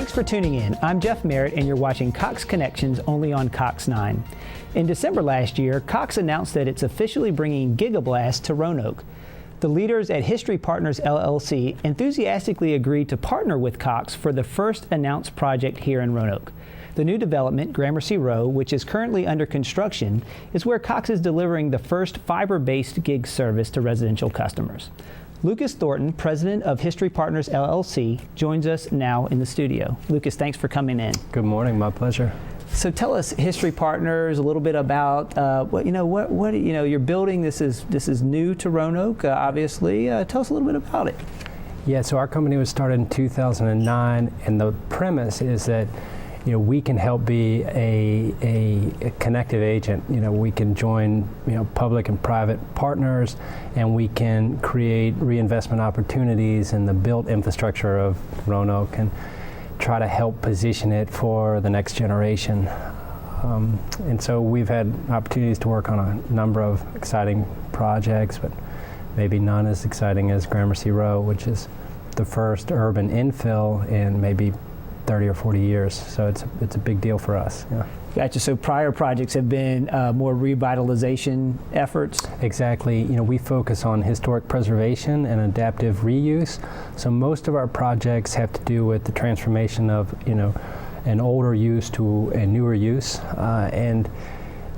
Thanks for tuning in. I'm Jeff Merritt, and you're watching Cox Connections only on Cox 9. In December last year, Cox announced that it's officially bringing Giga Blast to Roanoke. The leaders at HistRe Partners LLC enthusiastically agreed to partner with Cox for the first announced project here in Roanoke. The new development, Gramercy Row, which is currently under construction, is where Cox is delivering the first fiber-based gig service to residential customers. Lucas Thornton, president of HistRe Partners LLC, joins us now in the studio. Lucas, thanks for coming in. Good morning, my pleasure. So tell us, HistRe Partners, a little bit about what you're building. This is new to Roanoke, obviously. Tell us a little bit about it. Yeah, so our company was started in 2009, and the premise is that we can help be a connective agent. We can join public and private partners, and we can create reinvestment opportunities in the built infrastructure of Roanoke and try to help position it for the next generation. And so we've had opportunities to work on a number of exciting projects, but maybe none as exciting as Gramercy Row, which is the first urban infill in maybe 30 or 40 years, so it's a big deal for us. Yeah. Gotcha. So prior projects have been more revitalization efforts? Exactly. We focus on historic preservation and adaptive reuse. So most of our projects have to do with the transformation of an older use to a newer use, and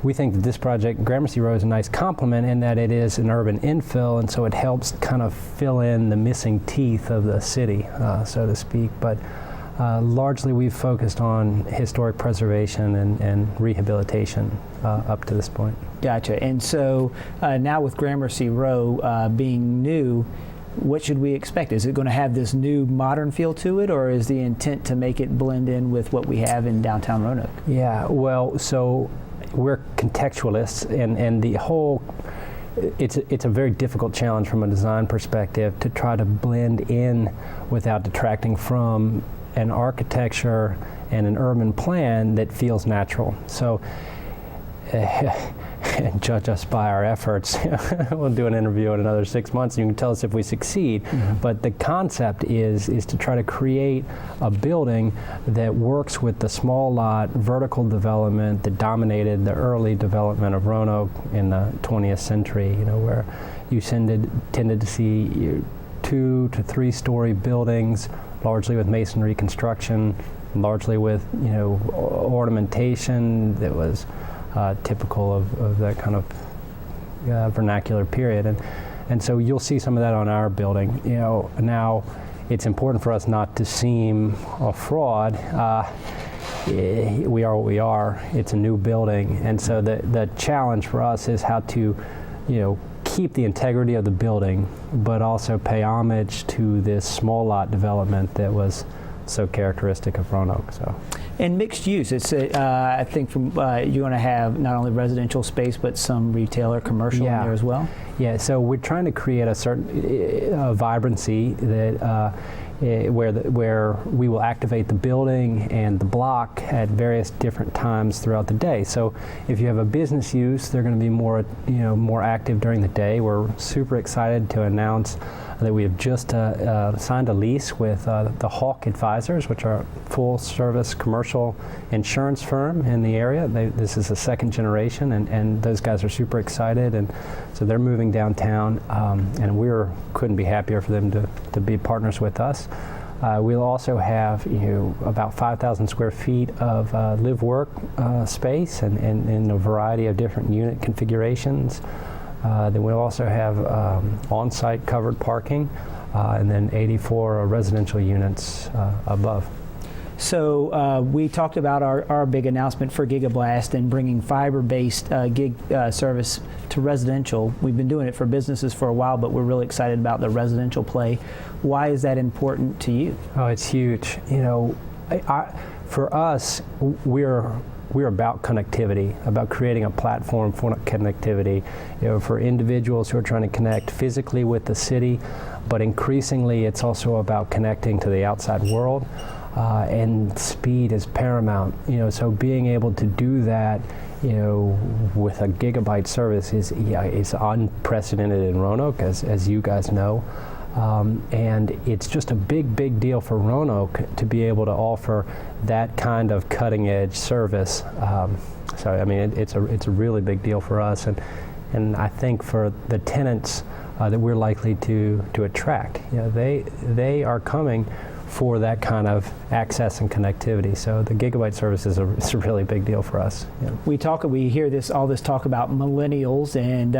we think that this project, Gramercy Row, is a nice complement in that it is an urban infill, and so it helps kind of fill in the missing teeth of the city, so to speak. But largely we've focused on historic preservation and rehabilitation up to this point. Gotcha. And so now with Gramercy Row being new, what should we expect? Is it going to have this new modern feel to it, or is the intent to make it blend in with what we have in downtown Roanoke? Yeah, well, so we're contextualists, and the whole it's a very difficult challenge from a design perspective to try to blend in without detracting from an architecture and an urban plan that feels natural. So judge us by our efforts. We'll do an interview in another 6 months and you can tell us if we succeed. Mm-hmm. But the concept is to try to create a building that works with the small lot vertical development that dominated the early development of Roanoke in the 20th century, where you tended to see 2 to 3 story buildings, largely with masonry construction, largely with ornamentation that was typical of that kind of vernacular period, and so you'll see some of that on our building. Now it's important for us not to seem a fraud. We are what we are. It's a new building, and so the challenge for us is how to keep the integrity of the building, but also pay homage to this small lot development that was so characteristic of Roanoke. So, and mixed use. It's I think from you're going to have not only residential space but some retail or commercial in there as well. Yeah. So we're trying to create a certain vibrancy that. Where we will activate the building and the block at various different times throughout the day. So if you have a business use, they're going to be more active during the day. We're super excited to announce that we have just signed a lease with the Hawk Advisors, which are a full-service commercial insurance firm in the area. This is the second generation, and those guys are super excited, and so they're moving downtown, and we couldn't be happier for them to be partners with us. We'll also have about 5,000 square feet of live-work space and in a variety of different unit configurations. Then we'll also have on-site covered parking, and then 84 residential units above. So we talked about our big announcement for Giga Blast and bringing fiber-based gig service to residential. We've been doing it for businesses for a while, but we're really excited about the residential play. Why is that important to you? Oh, it's huge. For us, we're about connectivity, about creating a platform for connectivity, for individuals who are trying to connect physically with the city, but increasingly it's also about connecting to the outside world. And speed is paramount, so being able to do that, with a gigabyte service is unprecedented in Roanoke, as you guys know. And it's just a big deal for Roanoke to be able to offer that kind of cutting-edge service. So I mean, it's a really big deal for us, and I think for the tenants that we're likely to attract, they are coming for that kind of access and connectivity. So the gigabyte service is a really big deal for us. Yeah. We hear all this talk about millennials and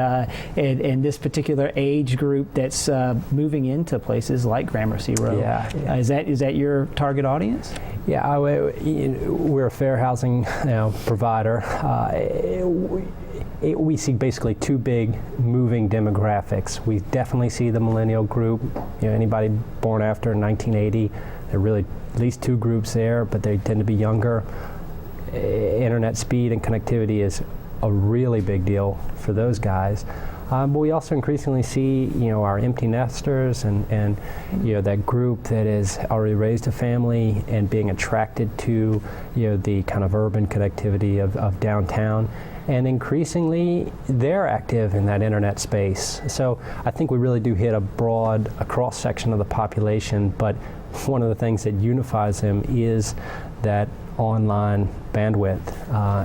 this particular age group that's moving into places like Gramercy Row. Yeah. Is that your target audience? Yeah, we're a fair housing provider. We see basically two big moving demographics. We definitely see the millennial group, anybody born after 1980. There are really at least two groups there, but they tend to be younger. Internet speed and connectivity is a really big deal for those guys. But we also increasingly see, our empty nesters and that group that has already raised a family and being attracted to, the kind of urban connectivity of downtown. And increasingly, they're active in that internet space. So I think we really do hit a cross-section of the population, but one of the things that unifies them is that online bandwidth.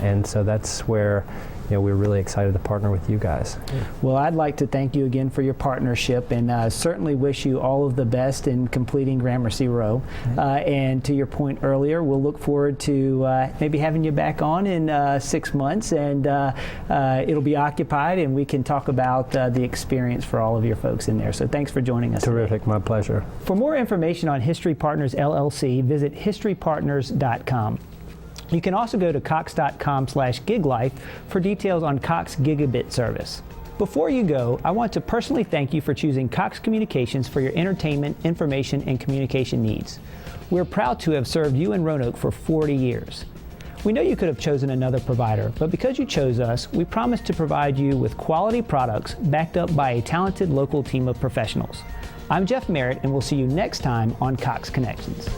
And so that's where we're really excited to partner with you guys. Well, I'd like to thank you again for your partnership, and certainly wish you all of the best in completing Gramercy Row. And to your point earlier, we'll look forward to maybe having you back on in 6 months, and it'll be occupied, and we can talk about the experience for all of your folks in there. So thanks for joining us. Terrific, today. My pleasure. For more information on HistRe Partners LLC, visit HistRePartners.com. You can also go to cox.com/giglife for details on Cox Gigabit service. Before you go, I want to personally thank you for choosing Cox Communications for your entertainment, information, and communication needs. We're proud to have served you in Roanoke for 40 years. We know you could have chosen another provider, but because you chose us, we promise to provide you with quality products backed up by a talented local team of professionals. I'm Jeff Merritt, and we'll see you next time on Cox Connections.